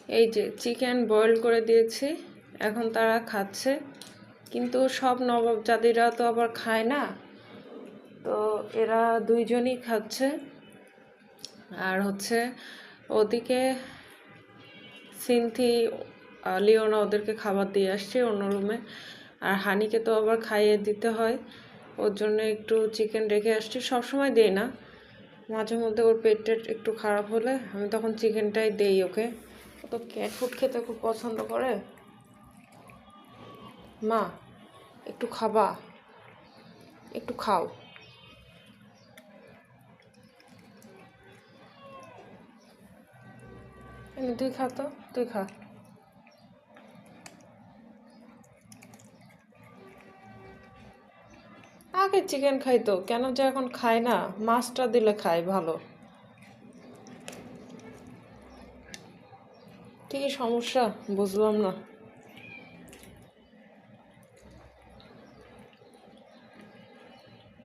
এই যে chicken boil করে দিয়েছি, এখন তারা খাচ্ছে। কিন্তু সব নবাবজাদিরা তো আবার খায় না, তো এরা দুইজনই খাচ্ছে। আর হচ্ছে ওদিকে সিনথি লিওনা ওদেরকে খাবার দিয়ে আসছে অন্য রুমে। আর হানিকে তো আবার খাইয়ে দিতে হয়, ওর জন্য একটু চিকেন রেখে আসছি। সবসময় দেই না, মাঝে মধ্যে ওর পেটটা একটু খারাপ হলে আমি তখন চিকেনটাই দেই ওকে। ও তো ক্যাট ফুড খেতে খুব পছন্দ করে। মা, একটু খাবা, একটু খাও। তুই খা, তো তুই খা। আগে চিকেন খাইতো, কেন যে এখন খায় না, মাছটা দিলে খায় ভালো। কি সমস্যা বুঝলাম না।